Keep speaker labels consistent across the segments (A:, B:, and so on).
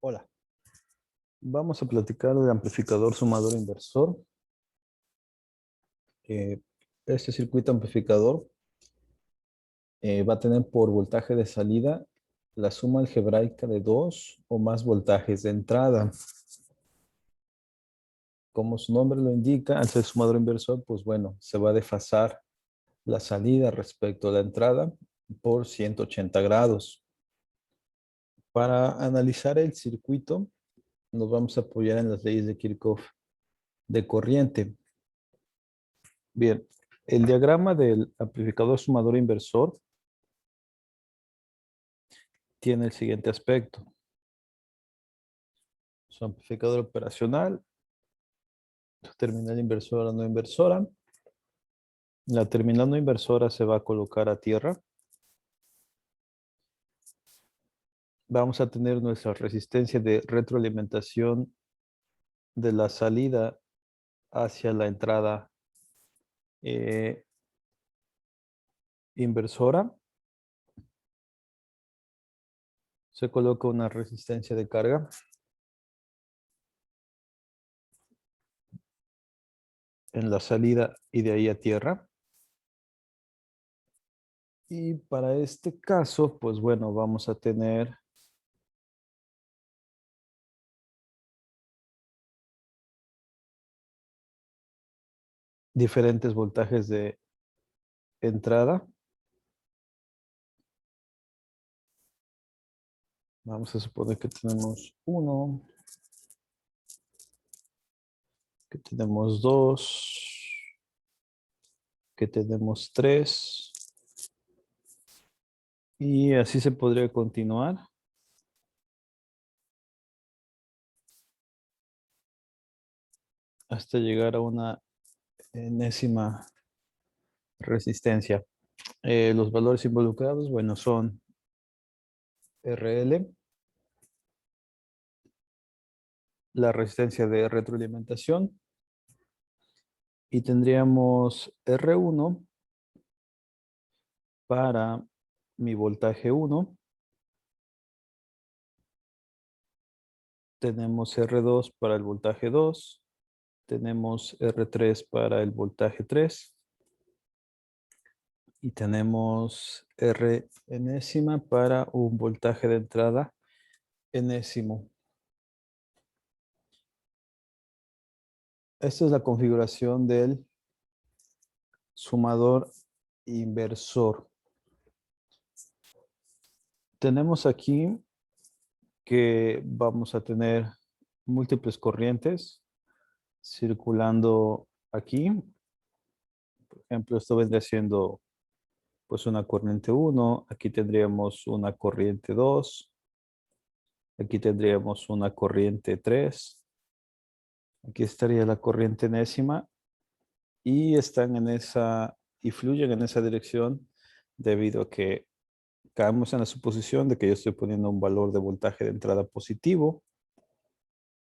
A: Hola, vamos a platicar del amplificador sumador inversor. Eh, este circuito amplificador va a tener por voltaje de salida la suma algebraica de dos o más voltajes de entrada. Como su nombre lo indica, al ser sumador inversor, pues bueno, se va a desfasar la salida respecto a la entrada por 180 grados. Para analizar el circuito, nos vamos a apoyar en las leyes de Kirchhoff de corriente. Bien, el diagrama del amplificador sumador inversor tiene el siguiente aspecto. Su amplificador operacional, su terminal inversora no inversora. La terminal no inversora se va a colocar a tierra. Vamos a tener nuestra resistencia de retroalimentación de la salida hacia la entrada inversora. Se coloca una resistencia de carga. En la salida y de ahí a tierra. Y para este caso, pues bueno, vamos a tener diferentes voltajes de entrada. Vamos a suponer que tenemos 1, que tenemos 2, que tenemos 3. Y así se podría continuar. Hasta llegar a una enésima resistencia. Los valores involucrados, bueno, son RL, la resistencia de retroalimentación, y tendríamos R1 para mi voltaje 1. Tenemos R2 para el voltaje 2. Tenemos R3 para el voltaje 3. Y tenemos R enésima para un voltaje de entrada enésimo. Esta es la configuración del sumador inversor. Tenemos aquí que vamos a tener múltiples corrientes circulando aquí. Por ejemplo, esto vendría siendo pues una corriente 1. Aquí tendríamos una corriente 2. Aquí tendríamos una corriente 3. Aquí estaría la corriente enésima. Y están en esa, y fluyen en esa dirección debido a que caemos en la suposición de que yo estoy poniendo un valor de voltaje de entrada positivo,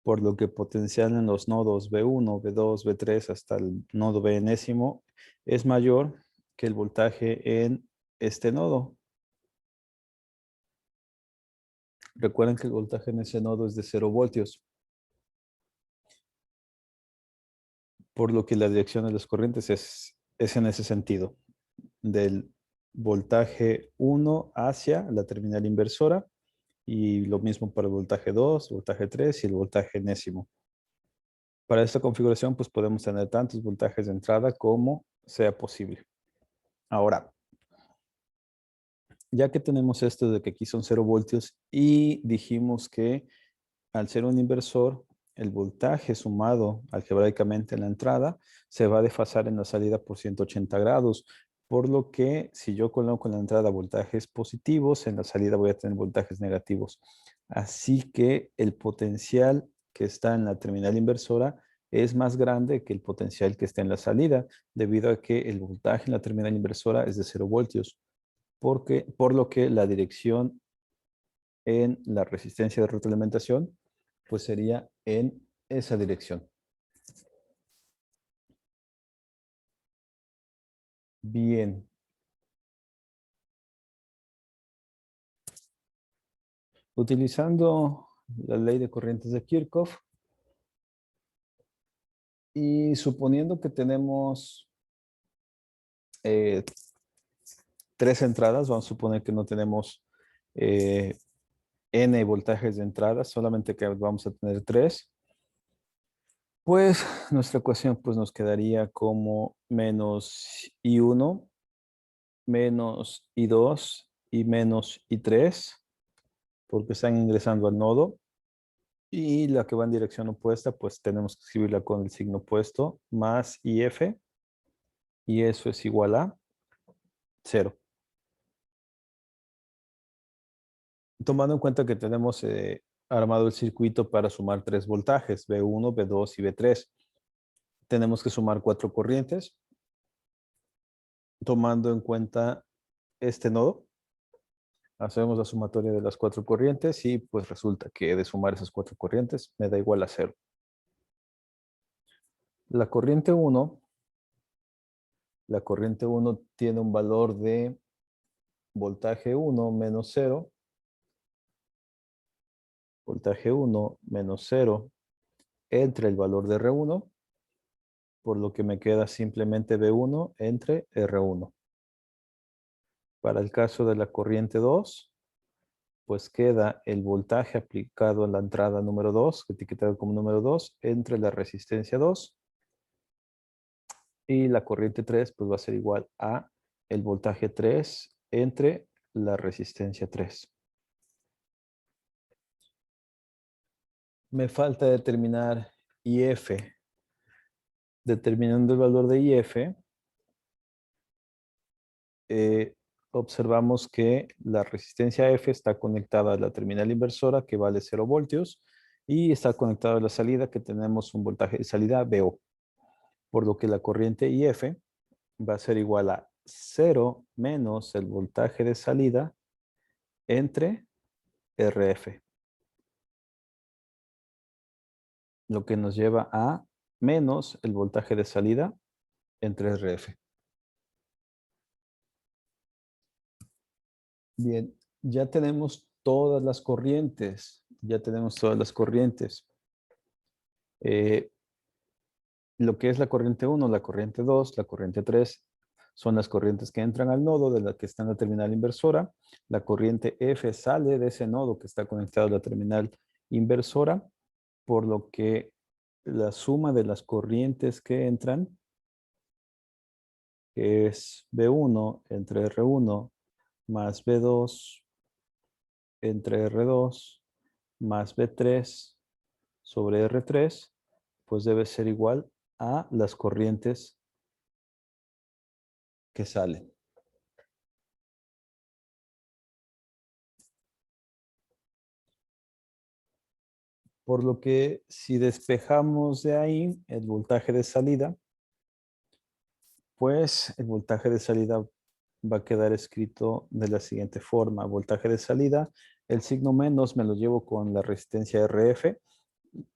A: por lo que potencial en los nodos B1, B2, B3 hasta el nodo B enésimo es mayor que el voltaje en este nodo. Recuerden que el voltaje en ese nodo es de 0 voltios, por lo que la dirección de las corrientes es en ese sentido, del voltaje 1 hacia la terminal inversora, y lo mismo para el voltaje 2, voltaje 3 y el voltaje enésimo. Para esta configuración, pues podemos tener tantos voltajes de entrada como sea posible. Ahora, ya que tenemos esto de que aquí son 0 voltios y dijimos que al ser un inversor, el voltaje sumado algebraicamente en la entrada se va a desfasar en la salida por 180 grados. Por lo que si yo coloco en la entrada voltajes positivos, en la salida voy a tener voltajes negativos. Así que el potencial que está en la terminal inversora es más grande que el potencial que está en la salida, debido a que el voltaje en la terminal inversora es de 0 voltios. Por lo que la dirección en la resistencia de retroalimentación pues sería en esa dirección. Bien. Utilizando la ley de corrientes de Kirchhoff. Y suponiendo que tenemos tres entradas, vamos a suponer que no tenemos n voltajes de entrada, solamente que vamos a tener tres, pues nuestra ecuación pues, nos quedaría como menos I1, menos I2 y menos I3, porque están ingresando al nodo. Y la que va en dirección opuesta, pues tenemos que escribirla con el signo opuesto, más IF, y eso es igual a 0. Tomando en cuenta que tenemos armado el circuito para sumar tres voltajes, V1, V2 y V3, tenemos que sumar cuatro corrientes, tomando en cuenta este nodo. Hacemos la sumatoria de las cuatro corrientes y pues resulta que de sumar esas cuatro corrientes me da igual a 0. La corriente 1 tiene un valor de voltaje 1 menos 0, voltaje 1 menos 0 entre el valor de R1, por lo que me queda simplemente V1 entre R1. Para el caso de la corriente 2, pues queda el voltaje aplicado a la entrada número 2, etiquetado como número 2, entre la resistencia 2. Y la corriente 3 pues va a ser igual a el voltaje 3 entre la resistencia 3. Me falta determinar IF. Determinando el valor de IF, observamos que la resistencia F está conectada a la terminal inversora que vale 0 voltios y está conectada a la salida que tenemos un voltaje de salida VO. Por lo que la corriente IF va a ser igual a 0 menos el voltaje de salida entre RF. Lo que nos lleva a menos el voltaje de salida entre RF. Bien, ya tenemos todas las corrientes. Ya tenemos todas las corrientes. Lo que es la corriente 1, la corriente 2, la corriente 3, son las corrientes que entran al nodo de la que está en la terminal inversora. La corriente F sale de ese nodo que está conectado a la terminal inversora, por lo que la suma de las corrientes que entran es V1 entre R1 más V2 entre R2 más V3 sobre R3, pues debe ser igual a las corrientes que salen. Por lo que si despejamos de ahí el voltaje de salida, pues el voltaje de salida va a quedar escrito de la siguiente forma. Voltaje de salida, el signo menos me lo llevo con la resistencia RF.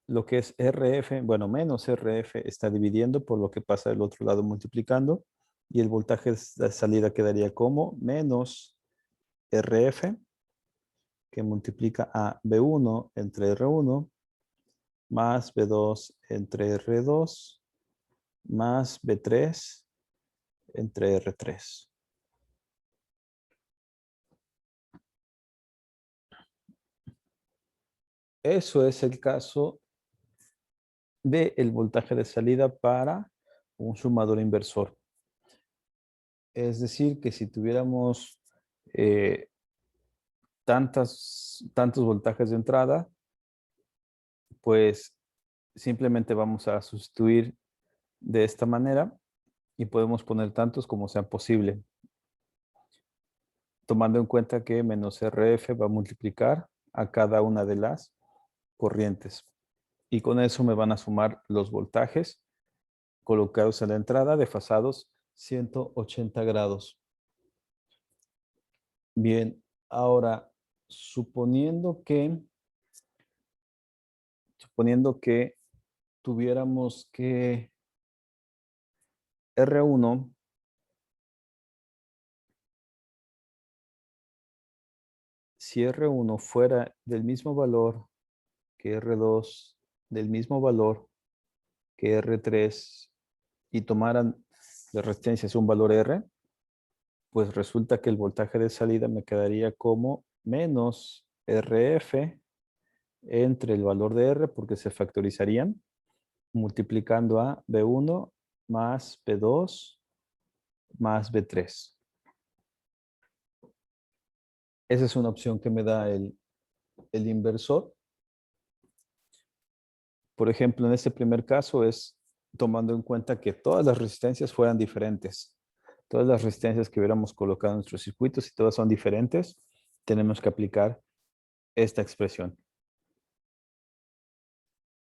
A: Lo que es RF, bueno, menos RF está dividiendo, por lo que pasa del otro lado multiplicando. Y el voltaje de salida quedaría como menos RF, que multiplica a V1 entre R1, más V2 entre R2, más V3 entre R3. Eso es el caso del voltaje de salida para un sumador inversor. Es decir, que si tuviéramos tantos voltajes de entrada, pues simplemente vamos a sustituir de esta manera y podemos poner tantos como sea posible, tomando en cuenta que menos RF va a multiplicar a cada una de las corrientes. Y con eso me van a sumar los voltajes colocados en la entrada, desfasados 180 grados. Bien, ahora, suponiendo que tuviéramos que R1 si R1 fuera del mismo valor que R2 del mismo valor que R3 y tomaran de resistencias un valor R, pues resulta que el voltaje de salida me quedaría como menos RF entre el valor de R, porque se factorizarían, multiplicando a B1 más B2 más B3. Esa es una opción que me da el inversor. Por ejemplo, en este primer caso es tomando en cuenta que todas las resistencias fueran diferentes. Todas las resistencias que hubiéramos colocado en nuestros circuitos, si todas son diferentes, tenemos que aplicar esta expresión.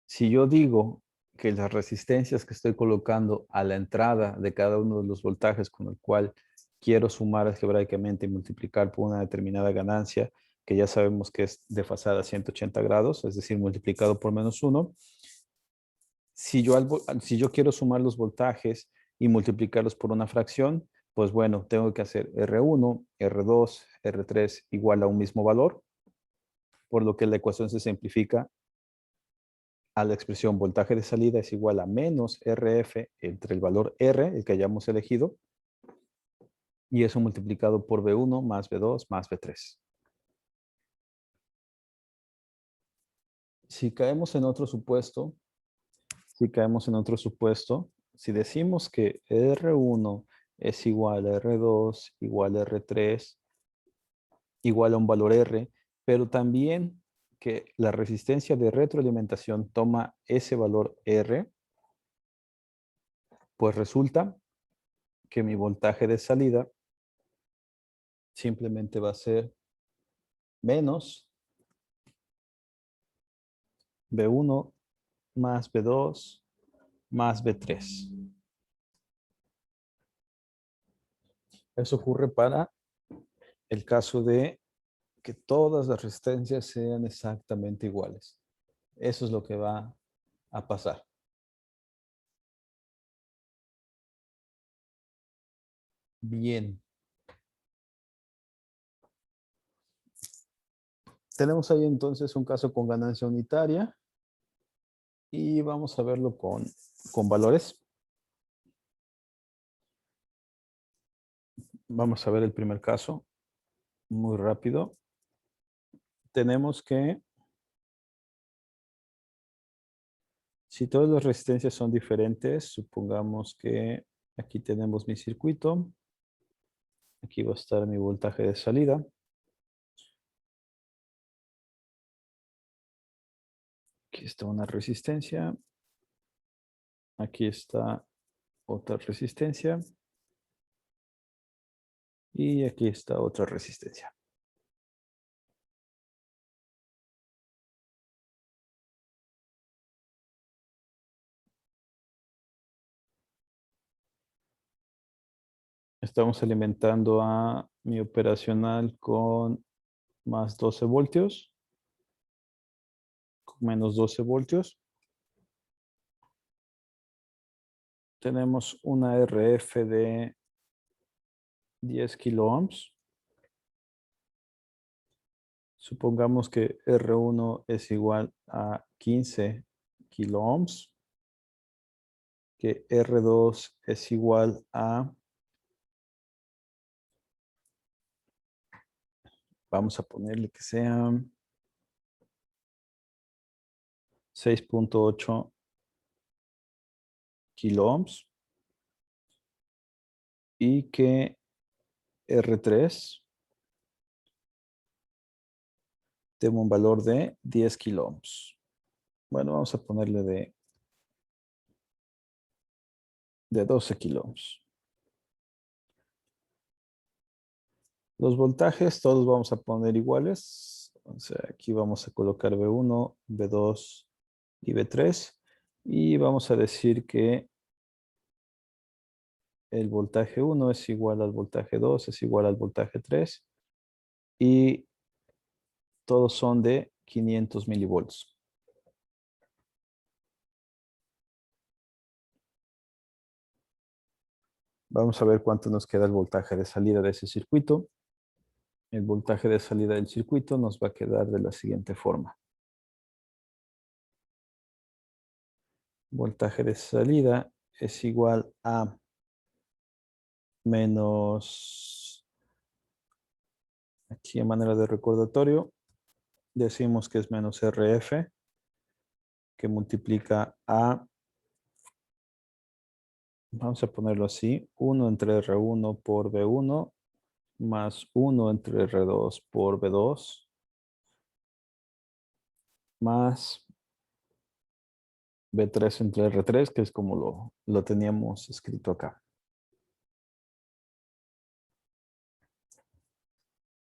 A: Si yo digo que las resistencias que estoy colocando a la entrada de cada uno de los voltajes con el cual quiero sumar algebraicamente y multiplicar por una determinada ganancia, que ya sabemos que es desfasada a 180 grados, es decir, multiplicado por -1, si yo quiero sumar los voltajes y multiplicarlos por una fracción, pues bueno, tengo que hacer R1, R2, R3 igual a un mismo valor, por lo que la ecuación se simplifica a la expresión voltaje de salida es igual a menos RF entre el valor R, el que hayamos elegido, y eso multiplicado por B1 más B2 más B3. Si caemos en otro supuesto, si decimos que R1 es igual a R2 igual a R3 igual a un valor R, pero también que la resistencia de retroalimentación toma ese valor R, pues resulta que mi voltaje de salida simplemente va a ser menos B1 más B2 más B3. Eso ocurre para el caso de que todas las resistencias sean exactamente iguales. Eso es lo que va a pasar. Bien. Tenemos ahí entonces un caso con ganancia unitaria y vamos a verlo con valores. Vamos a ver el primer caso muy rápido. Tenemos que, si todas las resistencias son diferentes, supongamos que aquí tenemos mi circuito. Aquí va a estar mi voltaje de salida. Aquí está una resistencia. Aquí está otra resistencia. Y aquí está otra resistencia. Estamos alimentando a mi operacional con más 12 voltios, con menos 12 voltios. Tenemos una RF de 10 kilo ohms. Supongamos que R1 es igual a 15 kilo ohms, que R2 es igual a, vamos a ponerle que sea 6.8 kilo ohms, y que R3 tengo un valor de 10 kilo ohms. Bueno, vamos a ponerle de 12 kilo ohms. Los voltajes todos vamos a poner iguales. O sea, aquí vamos a colocar B1, B2 y B3. Y vamos a decir que el voltaje 1 es igual al voltaje 2, es igual al voltaje 3. Y todos son de 500 milivolts. Vamos a ver cuánto nos queda el voltaje de salida de ese circuito. El voltaje de salida del circuito nos va a quedar de la siguiente forma. voltaje de salida es igual a menos, aquí a manera de recordatorio, decimos que es menos RF, que multiplica a, vamos a ponerlo así, 1 entre R1 por B1 más 1 entre R2 por B2 más B3 entre R3, que es como lo teníamos escrito acá.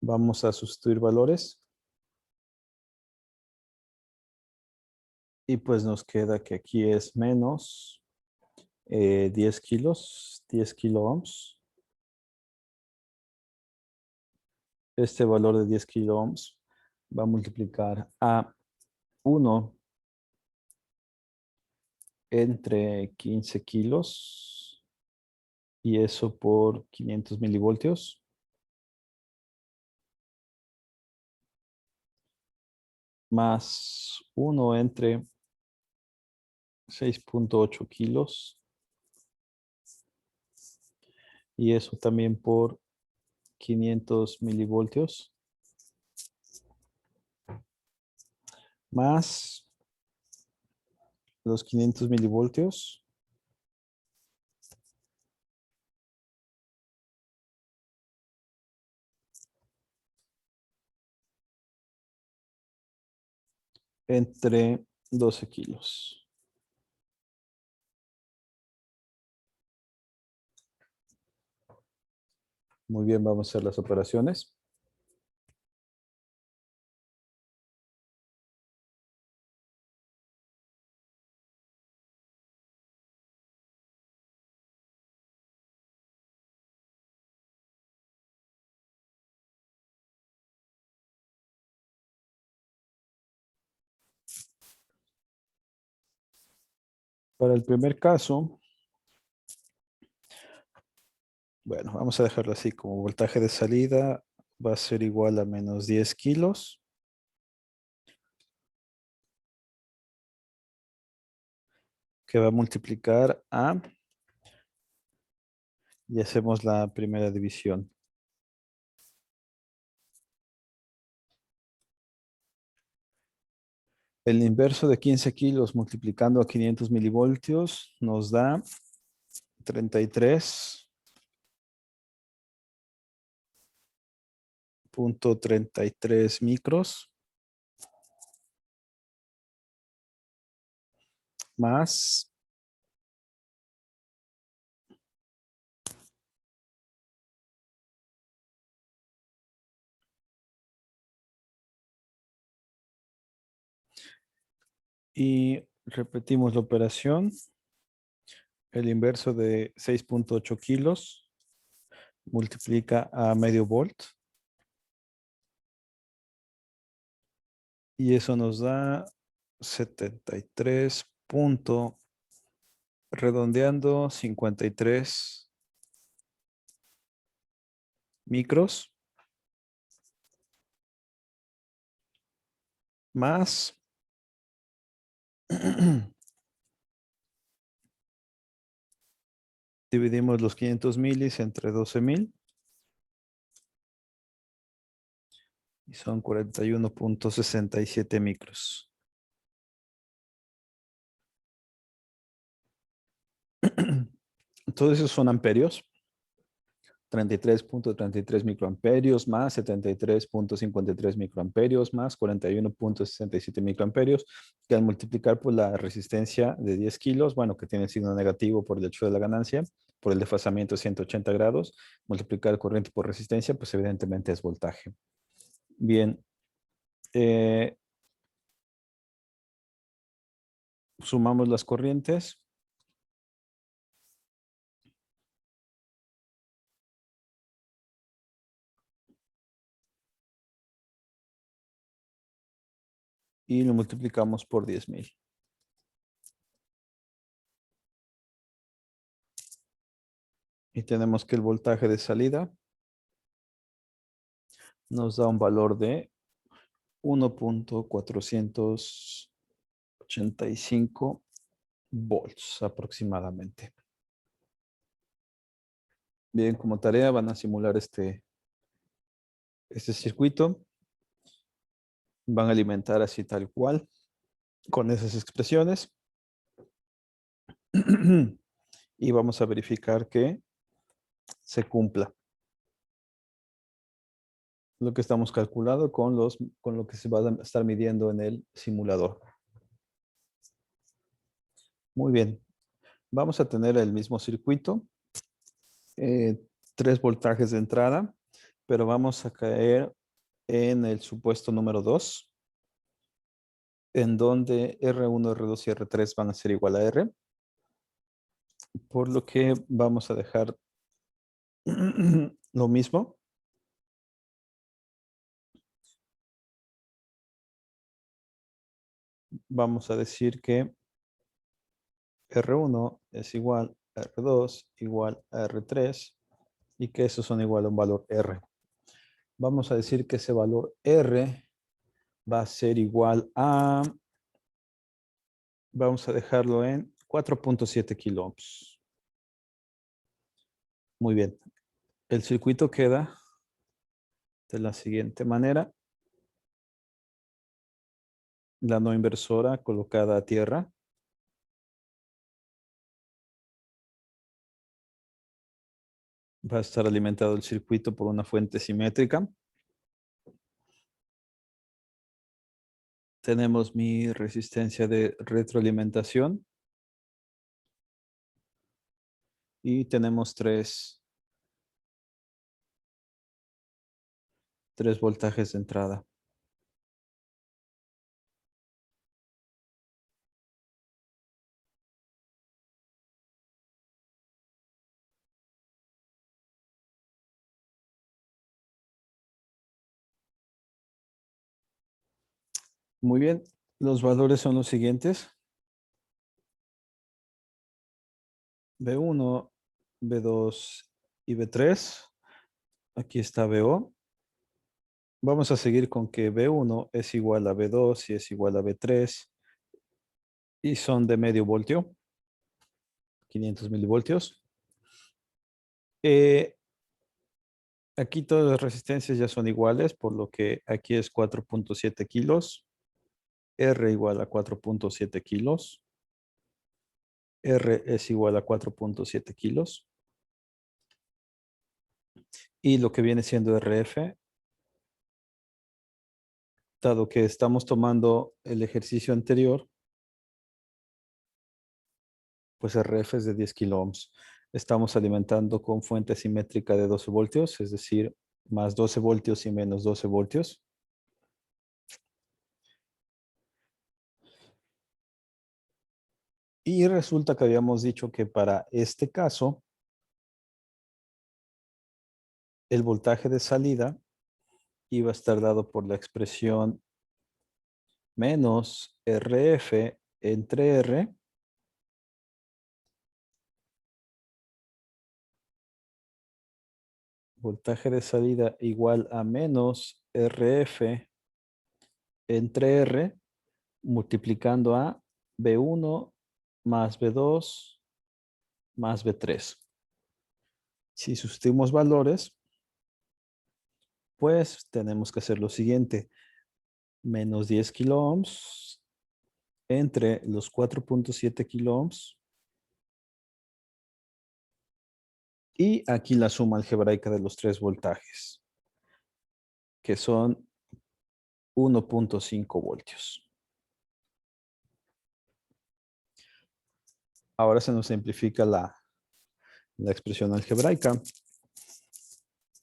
A: Vamos a sustituir valores. Y pues nos queda que aquí es menos 10 kilos, 10 kilo ohms. Este valor de 10 kilo ohms va a multiplicar a 1 entre 15 kilos y eso por 500 milivoltios. Más 1 entre 6.8 kilos y eso también por 500 milivoltios. Más los 500 milivoltios entre 12 kilos. Muy bien, vamos a hacer las operaciones. Para el primer caso, bueno, vamos a dejarlo así como voltaje de salida va a ser igual a menos 10 kilos. Que va a multiplicar a, y hacemos la primera división. El inverso de 15 kilos multiplicando a 500 milivoltios nos da 33.33 micros más y repetimos la operación. El inverso de 6.8 kilos multiplica a medio volt y eso nos da 73 redondeando 53 micros más dividimos los 500 milis entre 12,000 y son 41.67 micros. Todos esos son amperios. 33.33 microamperios más 73.53 microamperios más 41.67 microamperios, que al multiplicar por la resistencia de 10 kilos, bueno, que tiene signo negativo por el hecho de la ganancia, por el desfasamiento de 180 grados, multiplicar corriente por resistencia, pues evidentemente es voltaje. Bien, sumamos las corrientes. Y lo multiplicamos por 10,000. Y tenemos que el voltaje de salida nos da un valor de 1.485 volts aproximadamente. Bien, como tarea van a simular este circuito. Van a alimentar así tal cual con esas expresiones. Y vamos a verificar que se cumpla lo que estamos calculando con lo que se va a estar midiendo en el simulador. Muy bien. Vamos a tener el mismo circuito. 3 voltajes de entrada, pero vamos a caer en el supuesto número 2, en donde R1, R2 y R3 van a ser igual a R, por lo que vamos a dejar lo mismo. Vamos a decir que R1 es igual a R2 igual a R3 y que esos son igual a un valor R. Vamos a decir que ese valor R va a ser igual a, vamos a dejarlo en 4.7 kilo ohms. Muy bien. El circuito queda de la siguiente manera. La no inversora colocada a tierra. Va a estar alimentado el circuito por una fuente simétrica. Tenemos mi resistencia de retroalimentación. Y tenemos tres voltajes de entrada. Muy bien. Los valores son los siguientes. B1, B2 y B3. Aquí está BO. Vamos a seguir con que B1 es igual a B2 y es igual a B3 y son de medio voltio, 500 milivoltios. Aquí todas las resistencias ya son iguales, por lo que aquí es 4.7 kilos. R igual a 4.7 kilos. R es igual a 4.7 kilos. Y lo que viene siendo RF, dado que estamos tomando el ejercicio anterior, pues RF es de 10 kilo ohms. Estamos alimentando con fuente simétrica de 12 voltios, es decir, más 12 voltios y menos 12 voltios. Y resulta que habíamos dicho que para este caso, el voltaje de salida iba a estar dado por la expresión menos RF entre R voltaje de salida igual a menos RF entre R multiplicando a B1 más B2 más B3. Si sustituimos valores, pues tenemos que hacer lo siguiente. Menos 10 kilo ohms entre los 4.7 kilo ohms. Y aquí la suma algebraica de los 3 voltajes, que son 1.5 voltios. Ahora se nos simplifica la expresión algebraica.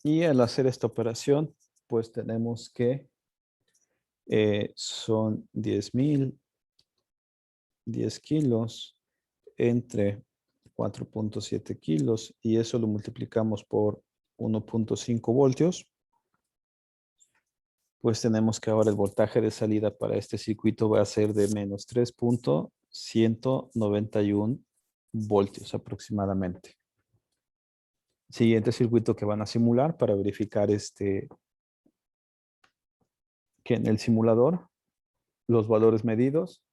A: Y al hacer esta operación, pues tenemos que son 10,000, 10 kilos entre 4.7 kilos y eso lo multiplicamos por 1.5 voltios. Pues tenemos que ahora el voltaje de salida para este circuito va a ser de menos 3.191 voltios aproximadamente. Siguiente circuito que van a simular para verificar que en el simulador los valores medidos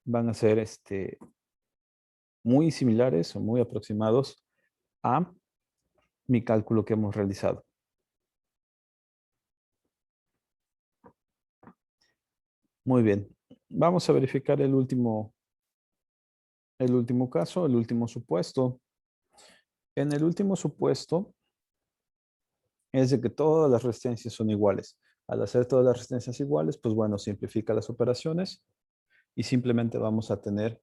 A: van a ser muy similares o muy aproximados a mi cálculo que hemos realizado. Muy bien. Vamos a verificar el último caso, el último supuesto. En el último supuesto es de que todas las resistencias son iguales. Al hacer todas las resistencias iguales, pues bueno, simplifica las operaciones y simplemente vamos a tener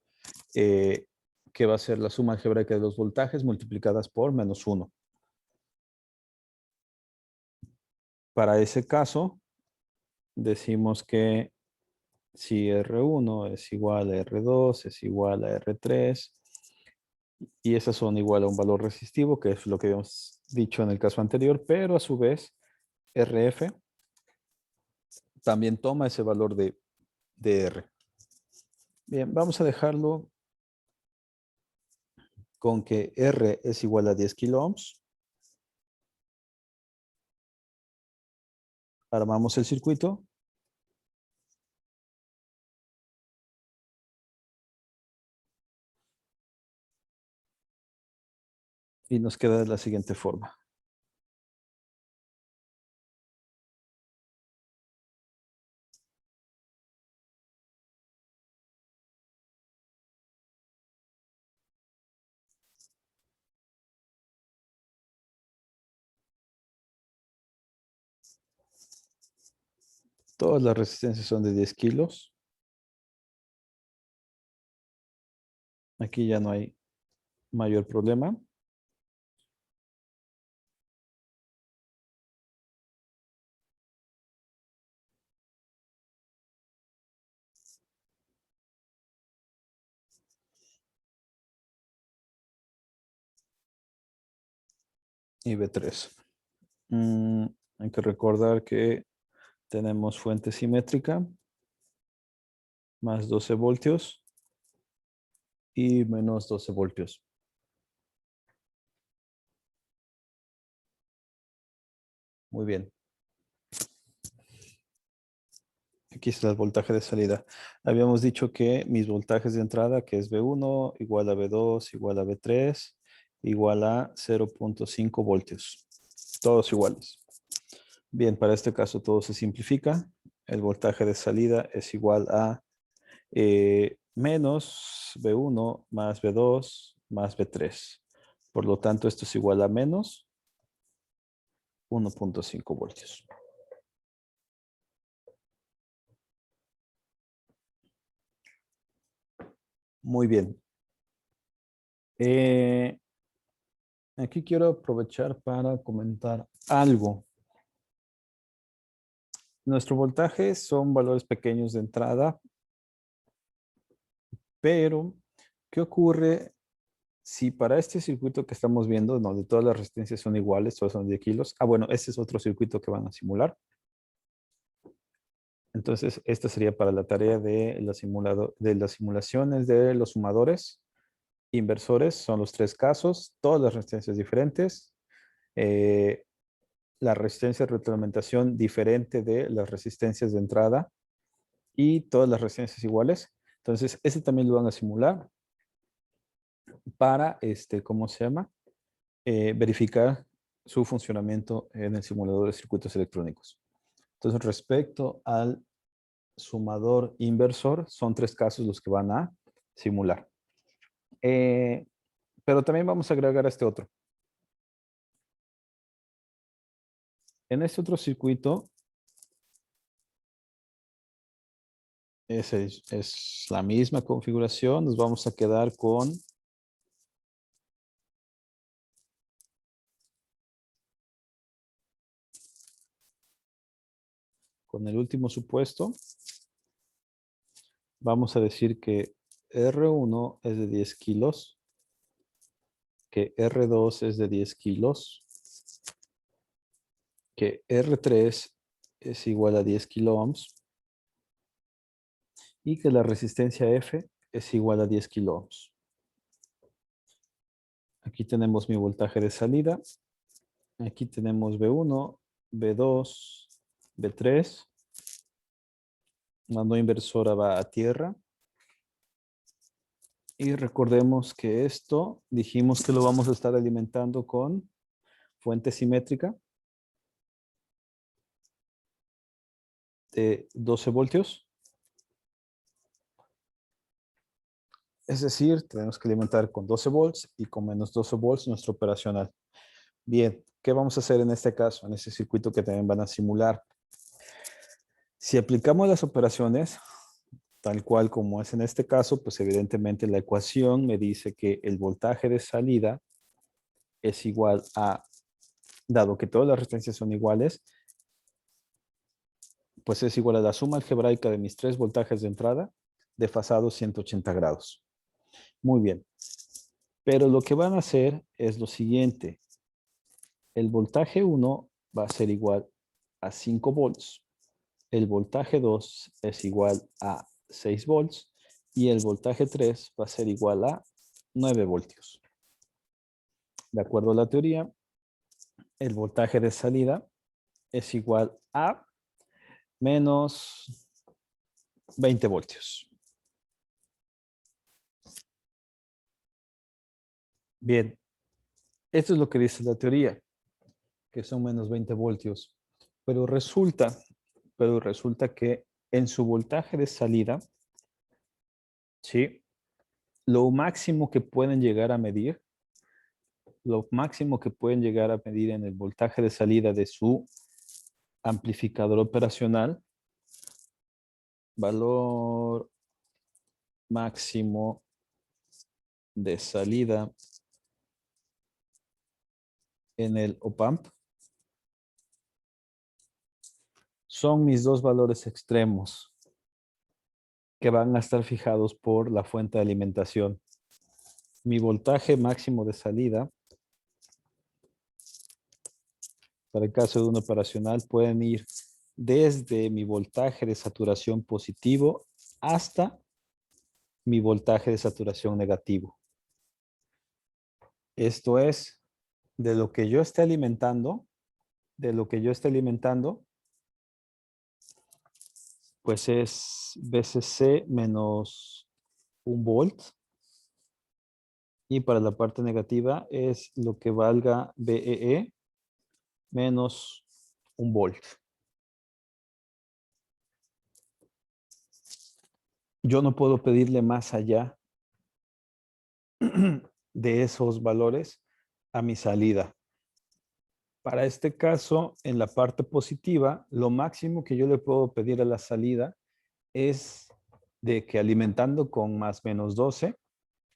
A: que va a ser la suma algebraica de los voltajes multiplicadas por -1. Para ese caso, decimos que si R1 es igual a R2 es igual a R3 y esas son igual a un valor resistivo, que es lo que habíamos dicho en el caso anterior, pero a su vez RF también toma ese valor de R. Bien, vamos a dejarlo con que R es igual a 10 kilo ohms. Armamos el circuito. Y nos queda de la siguiente forma. Todas las resistencias son de 10 kilos. Aquí ya no hay mayor problema. Y B3. Hay que recordar que tenemos fuente simétrica más 12 voltios y menos 12 voltios. Muy bien. Aquí está el voltaje de salida. Habíamos dicho que mis voltajes de entrada, que es V1 igual a V2 igual a V3 igual a 0.5 voltios. Todos iguales. Bien, para este caso todo se simplifica. El voltaje de salida es igual a menos V1 más V2 más V3. Por lo tanto, esto es igual a menos 1.5 voltios. Muy bien. Aquí quiero aprovechar para comentar algo. Nuestro voltaje son valores pequeños de entrada, pero ¿qué ocurre si para este circuito que estamos viendo, donde todas las resistencias son iguales, todas son 10 kilos? Ah, bueno, este es otro circuito que van a simular. Entonces, esta sería para la tarea de, de las simulaciones de los sumadores. Inversores son los tres casos, todas las resistencias diferentes. La resistencia de retroalimentación diferente de las resistencias de entrada y todas las resistencias iguales. Entonces, ese también lo van a simular para, ¿cómo se llama? Verificar su funcionamiento en el simulador de circuitos electrónicos. Entonces, respecto al sumador inversor, son tres casos los que van a simular. Pero también vamos a agregar a este otro. En este otro circuito es la misma configuración. Nos vamos a quedar con el último supuesto. Vamos a decir que R1 es de 10 kilos, que R2 es de 10 kilos, que R3 es igual a 10 kilo ohms y que la resistencia F es igual a 10 kilo ohms. Aquí tenemos mi voltaje de salida. Aquí tenemos V1, V2, V3. La no inversora va a tierra. Y recordemos que esto dijimos que lo vamos a estar alimentando con fuente simétrica de 12 voltios. Es decir, tenemos que alimentar con 12 volts y con menos 12 volts nuestro operacional. Bien, ¿qué vamos a hacer en este caso? En este circuito que también van a simular. Si aplicamos las operaciones, tal cual como es en este caso, pues evidentemente la ecuación me dice que el voltaje de salida es igual a, dado que todas las resistencias son iguales, pues es igual a la suma algebraica de mis 3 voltajes de entrada desfasados 180 grados. Muy bien. Pero lo que van a hacer es lo siguiente. El voltaje 1 va a ser igual a 5 volts. El voltaje 2 es igual a 6 volts. Y el voltaje 3 va a ser igual a 9 voltios. De acuerdo a la teoría, el voltaje de salida es igual a menos 20 voltios. Bien, esto es lo que dice la teoría, que son menos 20 voltios. Pero resulta que en su voltaje de salida, ¿sí? Lo máximo que pueden llegar a medir, en el voltaje de salida de su amplificador operacional, valor máximo de salida en el op-amp, son mis dos valores extremos que van a estar fijados por la fuente de alimentación. Mi voltaje máximo de salida, para el caso de un operacional, pueden ir desde mi voltaje de saturación positivo hasta mi voltaje de saturación negativo. Esto es, de lo que yo esté alimentando, pues es VCC menos 1 volt. Y para la parte negativa es lo que valga VEE menos 1 volt. Yo no puedo pedirle más allá de esos valores a mi salida. Para este caso, en la parte positiva, lo máximo que yo le puedo pedir a la salida es de que alimentando con más menos 12,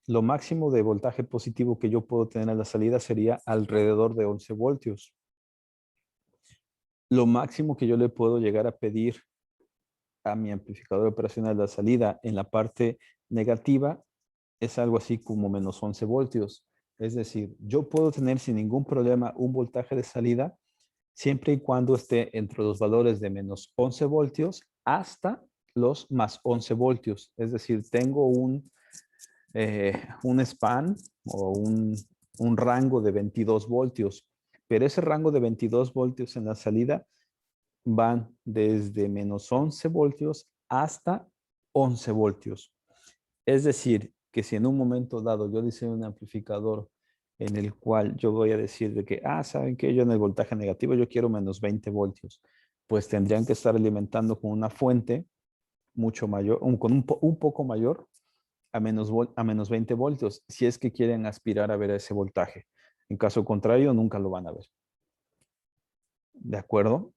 A: lo máximo de voltaje positivo que yo puedo tener a la salida sería alrededor de 11 voltios. Lo máximo que yo le puedo llegar a pedir a mi amplificador operacional de la salida en la parte negativa es algo así como menos 11 voltios. Es decir, yo puedo tener sin ningún problema un voltaje de salida siempre y cuando esté entre los valores de menos 11 voltios hasta los más 11 voltios. Es decir, tengo un span o un rango de 22 voltios, pero ese rango de 22 voltios en la salida van desde menos 11 voltios hasta 11 voltios. Es decir, que si en un momento dado yo diseño un amplificador en el cual yo voy a decir de que, ¿saben qué? Yo en el voltaje negativo yo quiero menos 20 voltios. Pues tendrían que estar alimentando con una fuente mucho mayor, con un poco mayor a menos 20 voltios, si es que quieren aspirar a ver ese voltaje. En caso contrario, nunca lo van a ver. ¿De acuerdo?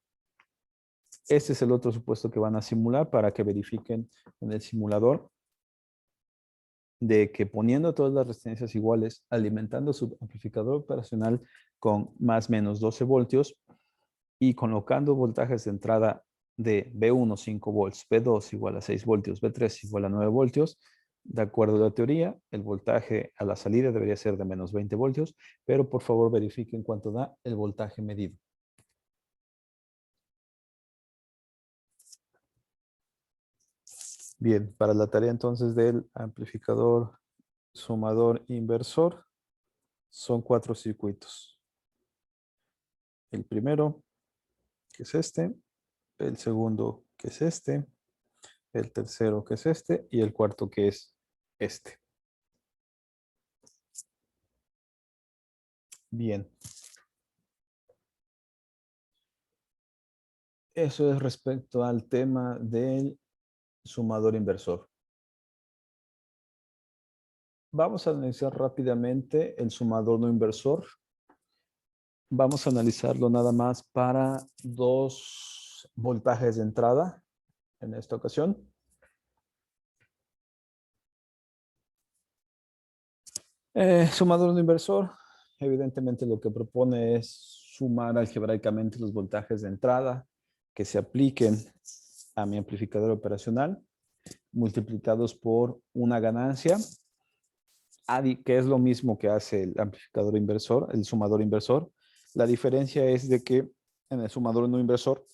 A: Este es el otro supuesto que van a simular para que verifiquen en el simulador de que poniendo todas las resistencias iguales, alimentando su amplificador operacional con más o menos 12 voltios y colocando voltajes de entrada de B1 5 volts, B2 igual a 6 voltios, B3 igual a 9 voltios, de acuerdo a la teoría, el voltaje a la salida debería ser de menos 20 voltios, pero por favor verifiquen cuánto da el voltaje medido. Bien, para la tarea entonces del amplificador sumador inversor, son 4 circuitos. El primero, que es este, el segundo, que es este, el tercero, que es este, y el cuarto, que es este. Bien. Eso es respecto al tema del sumador inversor. Vamos a analizar rápidamente el sumador no inversor. Vamos a analizarlo nada más para 2 voltajes de entrada en esta ocasión. Sumador no inversor, evidentemente lo que propone es sumar algebraicamente los voltajes de entrada que se apliquen a mi amplificador operacional, multiplicados por una ganancia, que es lo mismo que hace el amplificador inversor, el sumador inversor. La diferencia es de que en el sumador no inversor,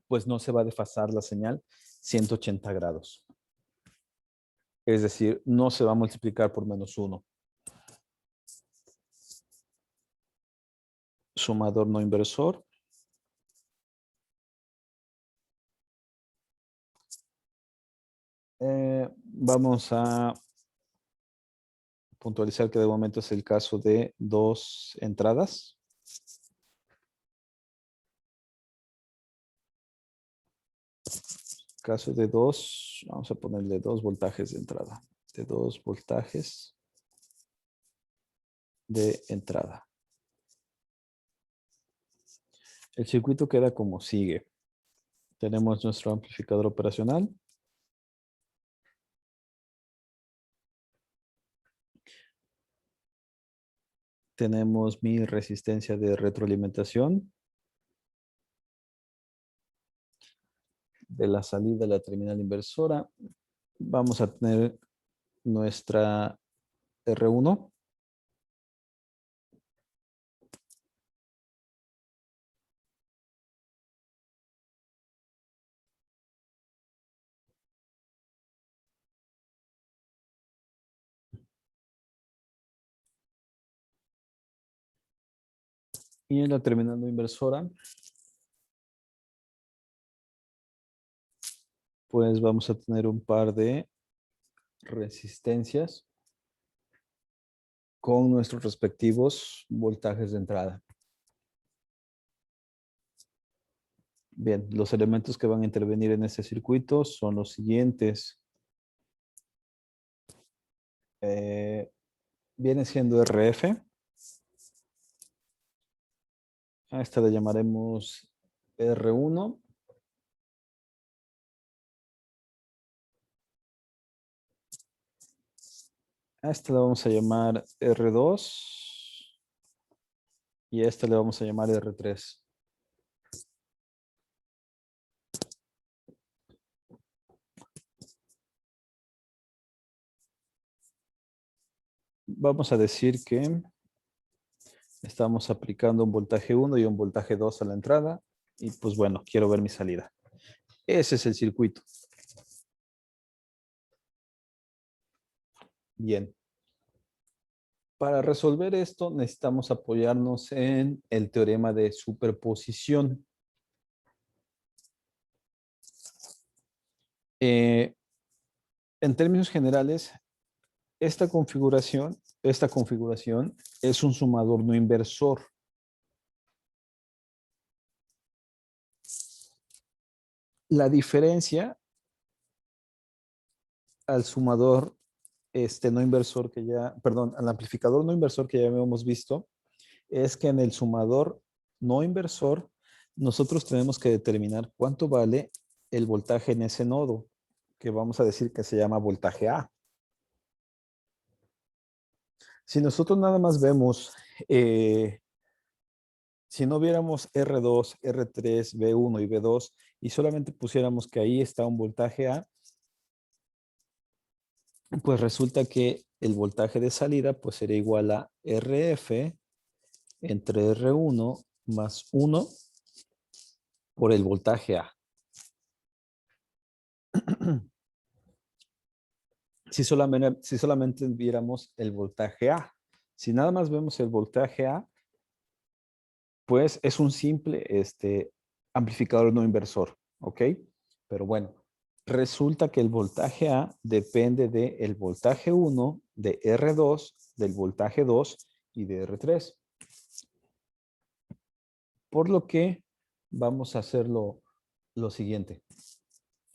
A: pues no se va a desfasar la señal 180 grados. Es decir, no se va a multiplicar por -1. Sumador no inversor. Vamos a puntualizar que de momento es el caso de 2 entradas. Caso de 2, vamos a ponerle 2 voltajes de entrada. De 2 voltajes de entrada. El circuito queda como sigue. Tenemos nuestro amplificador operacional. Tenemos mi resistencia de retroalimentación de la salida de la terminal inversora. Vamos a tener nuestra R1. Y en la terminal no inversora, pues vamos a tener un par de resistencias con nuestros respectivos voltajes de entrada. Bien, los elementos que van a intervenir en este circuito son los siguientes. Viene siendo RF. A esta le llamaremos R1. A esta le vamos a llamar R2. Y a esta le vamos a llamar R3. Vamos a decir que estamos aplicando un voltaje 1 y un voltaje 2 a la entrada. Y pues bueno, quiero ver mi salida. Ese es el circuito. Bien. Para resolver esto necesitamos apoyarnos en el teorema de superposición. En términos generales, esta configuración es un sumador no inversor. La diferencia al sumador no inversor al amplificador no inversor que ya habíamos visto, es que en el sumador no inversor nosotros tenemos que determinar cuánto vale el voltaje en ese nodo, que vamos a decir que se llama voltaje A. Si nosotros nada más vemos, si no viéramos R2, R3, B1 y B2 y solamente pusiéramos que ahí está un voltaje A, pues resulta que el voltaje de salida pues sería igual a RF entre R1 más 1 por el voltaje A. Si solamente viéramos el voltaje A. Si nada más vemos el voltaje A, pues es un simple amplificador no inversor, ¿ok? Pero bueno, resulta que el voltaje A depende del voltaje 1, de R2, del voltaje 2 y de R3. Por lo que vamos a hacer lo siguiente.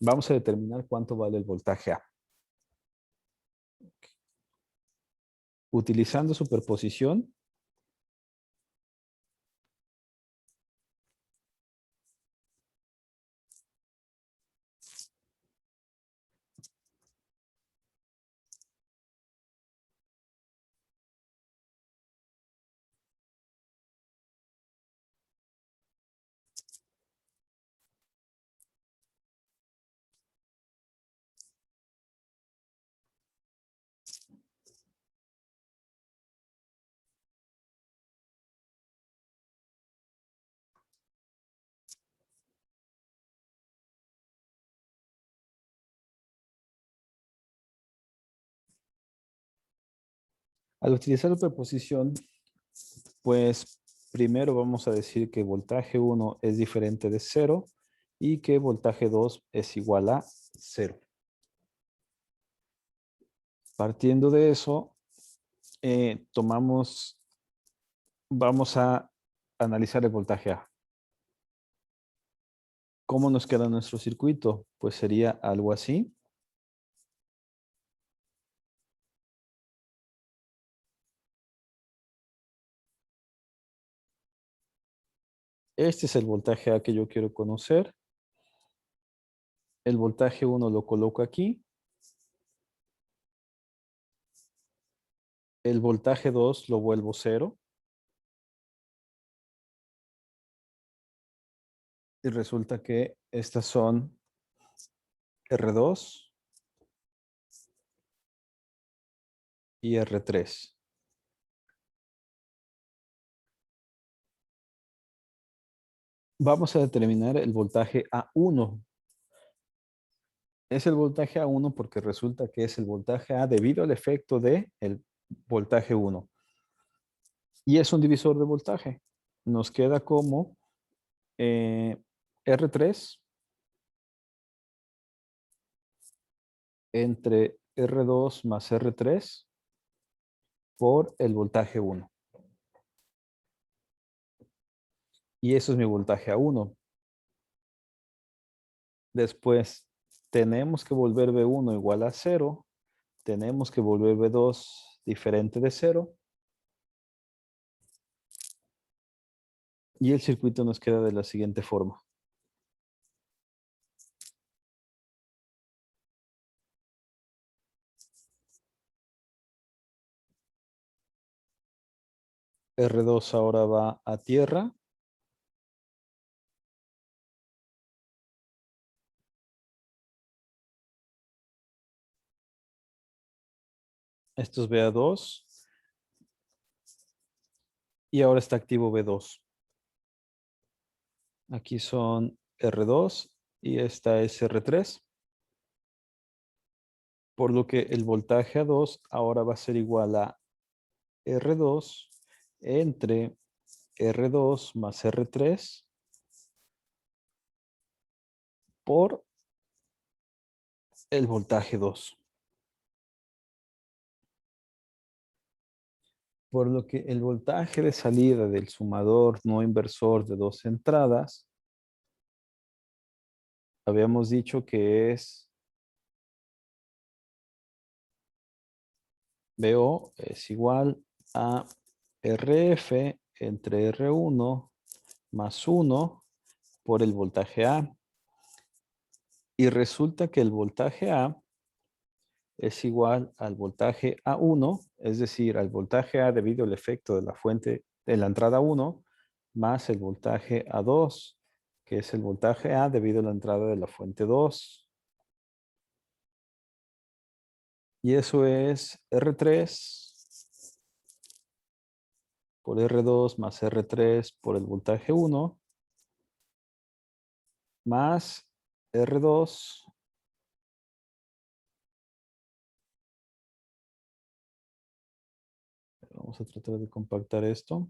A: Vamos a determinar cuánto vale el voltaje A. Utilizando superposición, al utilizar superposición, pues primero vamos a decir que voltaje 1 es diferente de 0 y que voltaje 2 es igual a 0. Partiendo de eso, vamos a analizar el voltaje A. ¿Cómo nos queda nuestro circuito? Pues sería algo así. Este es el voltaje A que yo quiero conocer. El voltaje 1 lo coloco aquí. El voltaje 2 lo vuelvo 0. Y resulta que estas son R2 y R3. Vamos a determinar el voltaje A1. Es el voltaje A1 porque resulta que es el voltaje A debido al efecto del voltaje 1. Y es un divisor de voltaje. Nos queda como R3 entre R2 más R3 por el voltaje 1. Y eso es mi voltaje A1. Después tenemos que volver B1 igual a 0. Tenemos que volver B2 diferente de 0. Y el circuito nos queda de la siguiente forma. R2 ahora va a tierra. Esto es BA2. Y ahora está activo B2. Aquí son R2 y esta es R3. Por lo que el voltaje A2 ahora va a ser igual a R2 entre R2 más R3 por el voltaje 2. Por lo que el voltaje de salida del sumador no inversor de dos entradas, habíamos dicho que es BO es igual a RF entre R1 más 1 por el voltaje A. Y resulta que el voltaje A es igual al voltaje A1, es decir, al voltaje A debido al efecto de la fuente de la entrada 1, más el voltaje A2, que es el voltaje A debido a la entrada de la fuente 2. Y eso es R3 por R2 más R3 por el voltaje 1, más R2 vamos a tratar de compactar esto.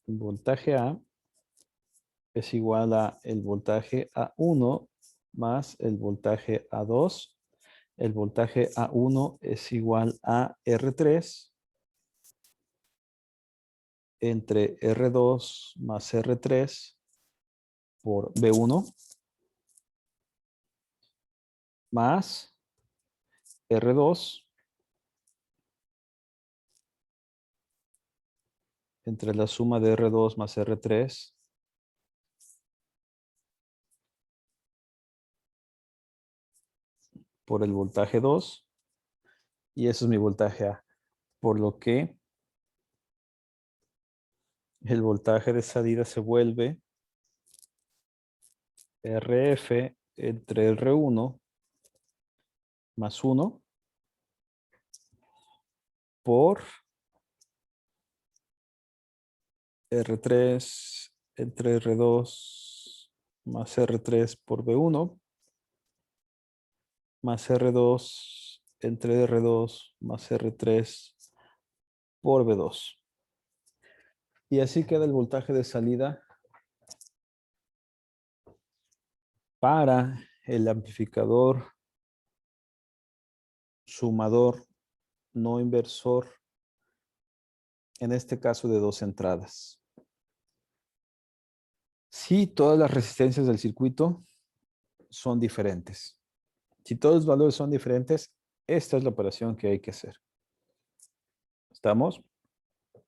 A: El voltaje A es igual a el voltaje A1 más el voltaje A2. El voltaje A1 es igual a R3 entre R2 más R3 por B1 más R2 entre la suma de R2 más R3 por el voltaje 2. Y eso es mi voltaje A. Por lo que el voltaje de salida se vuelve RF entre R1 más 1 por R3 entre R2 más R3 por B1 más R2 entre R2 más R3 por B2. Y así queda el voltaje de salida para el amplificador sumador no inversor, en este caso de 2 entradas. Si todas las resistencias del circuito son diferentes. Si todos los valores son diferentes, esta es la operación que hay que hacer. ¿Estamos?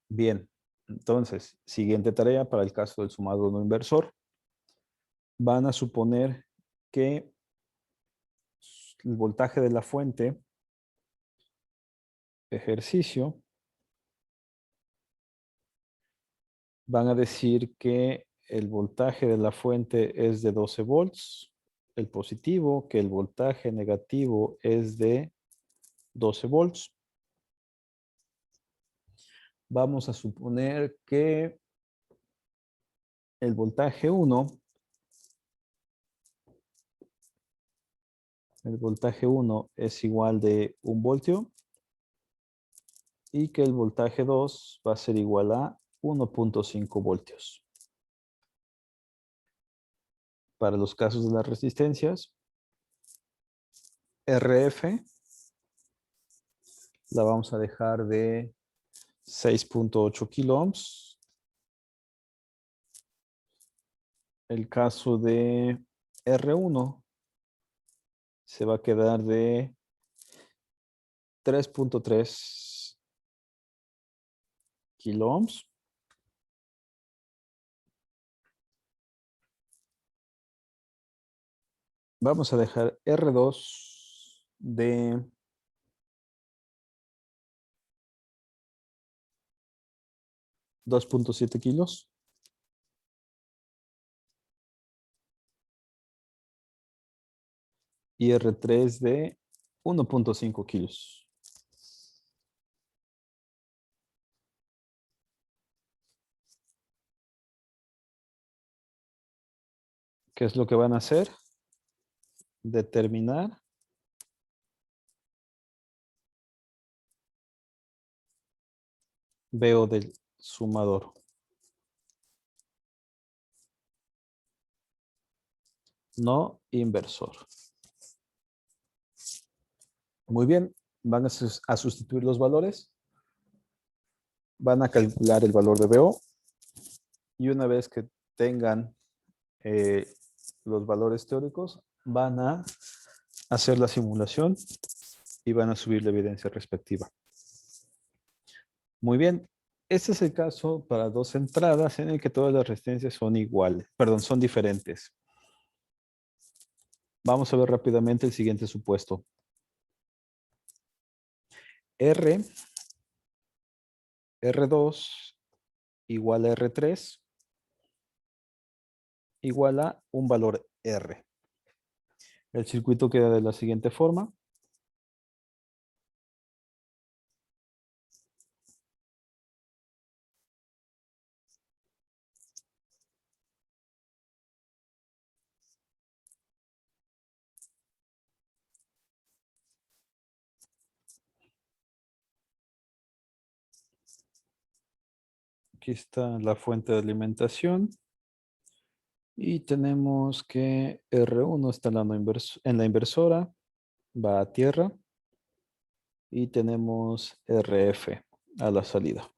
A: Bien. Entonces, siguiente tarea para el caso del sumado no inversor. Van a suponer que el voltaje de la fuente, ejercicio, van a decir que el voltaje de la fuente es de 12 volts, el positivo, que el voltaje negativo es de 12 volts. Vamos a suponer que el voltaje 1, es igual de 1 voltio y que el voltaje 2 va a ser igual a 1.5 voltios. Para los casos de las resistencias, RF la vamos a dejar de 6.8 kilo ohms. El caso de R1 se va a quedar de 3.3 kilo ohms. Vamos a dejar R2 de 2.7 kilos. Y R3 de 1.5 kilos. ¿Qué es lo que van a hacer? Determinar VO del sumador. No inversor. Muy bien, van a sustituir los valores. Van a calcular el valor de VO. Y una vez que tengan los valores teóricos, van a hacer la simulación y van a subir la evidencia respectiva. Muy bien, este es el caso para 2 entradas en el que todas las resistencias son iguales, perdón, son diferentes. Vamos a ver rápidamente el siguiente supuesto. R2 igual a R3 igual a un valor R. El circuito queda de la siguiente forma. Aquí está la fuente de alimentación. Y tenemos que R1 está en la inversora, va a tierra. Y tenemos RF a la salida.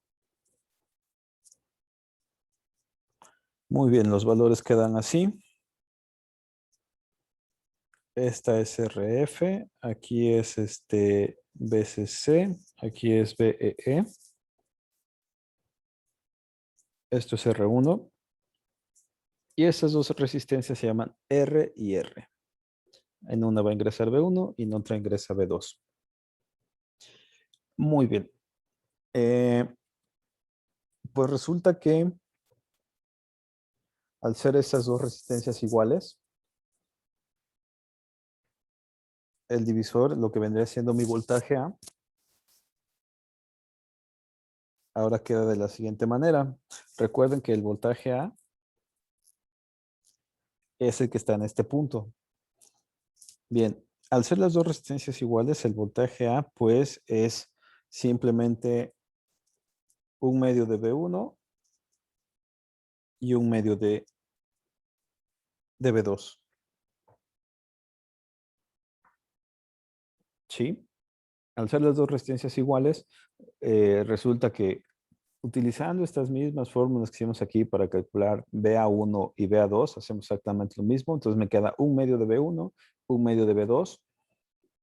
A: Muy bien, los valores quedan así. Esta es RF, aquí es BCC, aquí es BEE. Esto es R1. Y estas dos resistencias se llaman R y R. En una va a ingresar B1 y en otra ingresa B2. Muy bien. Pues resulta que al ser estas dos resistencias iguales, el divisor, lo que vendría siendo mi voltaje A, ahora queda de la siguiente manera. Recuerden que el voltaje A es el que está en este punto. Bien, al ser las dos resistencias iguales, el voltaje A pues es simplemente un medio de B1 y un medio de B2. ¿Sí? Al ser las dos resistencias iguales, resulta que utilizando estas mismas fórmulas que hicimos aquí para calcular BA1 y BA2, hacemos exactamente lo mismo. Entonces me queda un medio de B1, un medio de B2,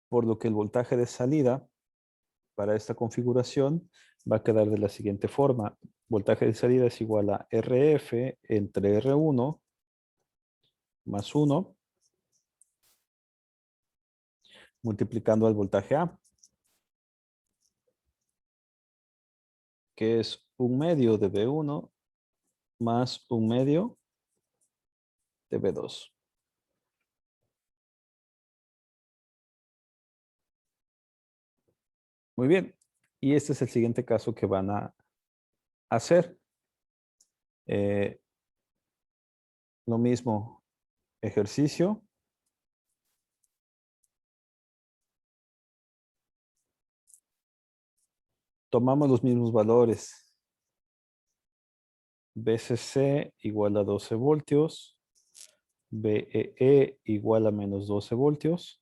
A: por lo que el voltaje de salida para esta configuración va a quedar de la siguiente forma. Voltaje de salida es igual a RF entre R1 más 1 multiplicando al voltaje A, que es un medio de B1 más un medio de B2. Muy bien. Y este es el siguiente caso que van a hacer. Eh, lo mismo, ejercicio. Tomamos los mismos valores. BCC igual a 12 voltios. BEE igual a menos 12 voltios.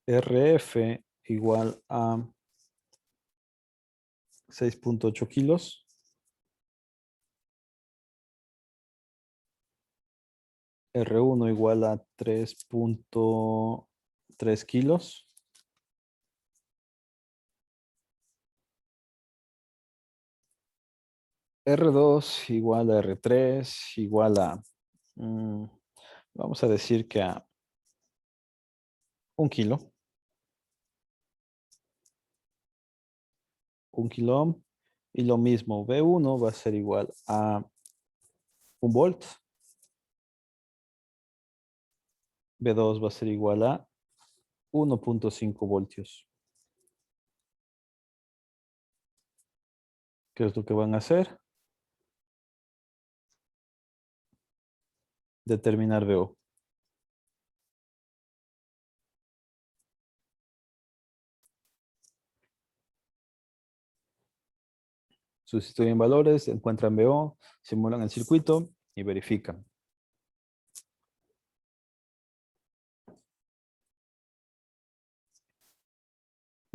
A: RF igual a 6.8 kilos. R1 igual a 3.3 kilos. R2 igual a R3 igual a, vamos a decir que a 1 kilo. 1 kilo. Y lo mismo, B1 va a ser igual a 1 volt. B2 va a ser igual a 1.5 voltios. ¿Qué es lo que van a hacer? Determinar BO. Sustituyen valores, encuentran BO, simulan el circuito y verifican.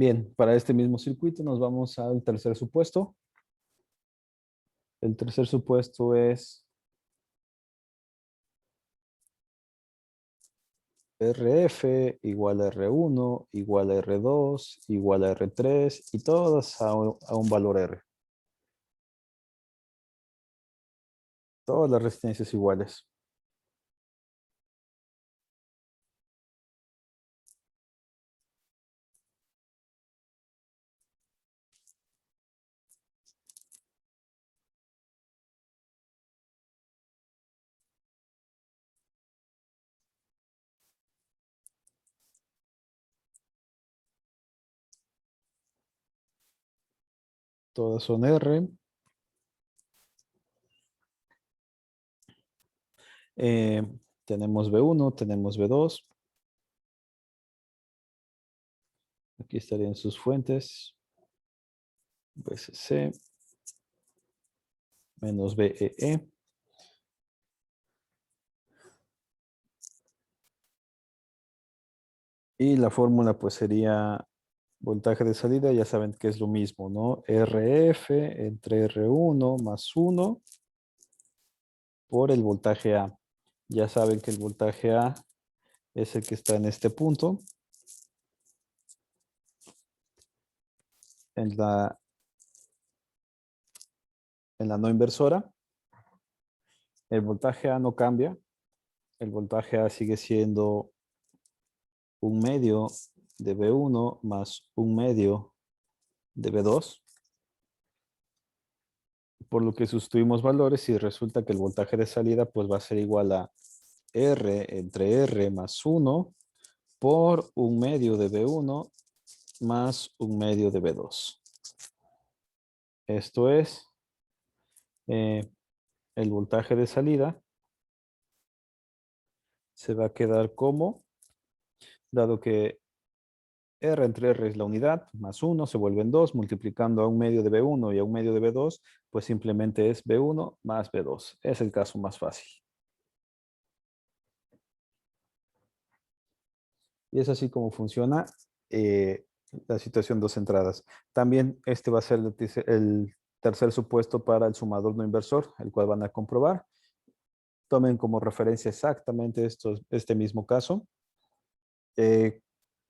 A: Bien, para este mismo circuito nos vamos al tercer supuesto. El tercer supuesto es RF igual a R1 igual a R2 igual a R3 y todas a un valor R. Todas las resistencias iguales. Todas son R. Eh, tenemos B1, tenemos B2. Aquí estarían sus fuentes. BCC menos BEE. Y la fórmula pues sería Voltaje de salida, ya saben que es lo mismo, ¿no? RF entre R1 más 1 por el voltaje A. Ya saben que el voltaje A es el que está en este punto. En la no inversora. El voltaje A no cambia. El voltaje A sigue siendo 1/2 de V1 más 1/2 de V2. Por lo que sustituimos valores y resulta que el voltaje de salida pues va a ser igual a R entre R más 1 por 1/2 de V1 más 1/2 de V2. Esto es el voltaje de salida se va a quedar como, dado que R entre R es la unidad, más 1 se vuelven 2, multiplicando a 1/2 de V1 y a 1/2 de V2, pues simplemente es V1 más V2. Es el caso más fácil. Y es así como funciona la situación dos entradas. También este va a ser el tercer supuesto para el sumador no inversor, el cual van a comprobar. Tomen como referencia exactamente este mismo caso.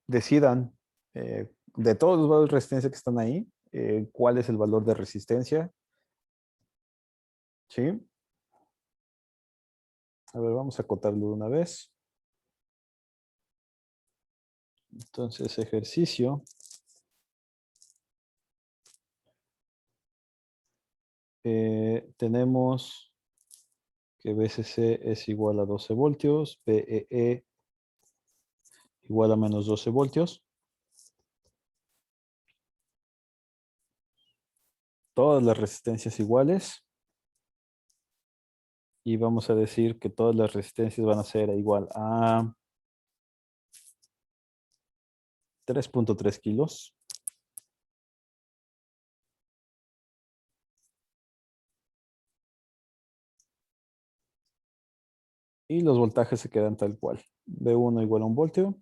A: Decidan de todos los valores de resistencia que están ahí, cuál es el valor de resistencia. ¿Sí? A ver, vamos a acotarlo de una vez. Entonces, ejercicio. Tenemos que VCC es igual a 12 voltios, VEE igual a menos 12 voltios. Todas las resistencias iguales. Y vamos a decir que todas las resistencias van a ser igual a 3.3 kilos. Y los voltajes se quedan tal cual. V1 igual a 1 voltio.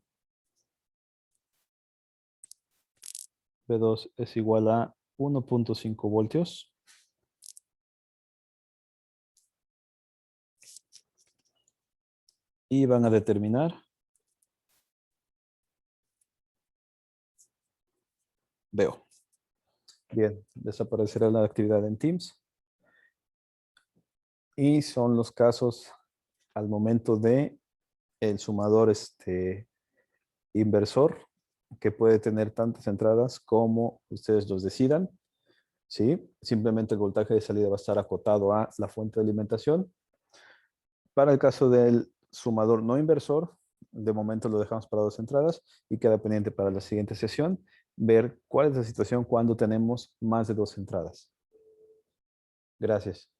A: V2 es igual a 1.5 voltios. Y van a determinar. Veo. Bien, desaparecerá la actividad en Teams. Y son los casos al momento de el sumador inversor, que puede tener tantas entradas como ustedes los decidan. ¿Sí? Simplemente el voltaje de salida va a estar acotado a la fuente de alimentación. Para el caso del sumador no inversor, de momento lo dejamos para dos entradas y queda pendiente para la siguiente sesión ver cuál es la situación cuando tenemos más de dos entradas. Gracias.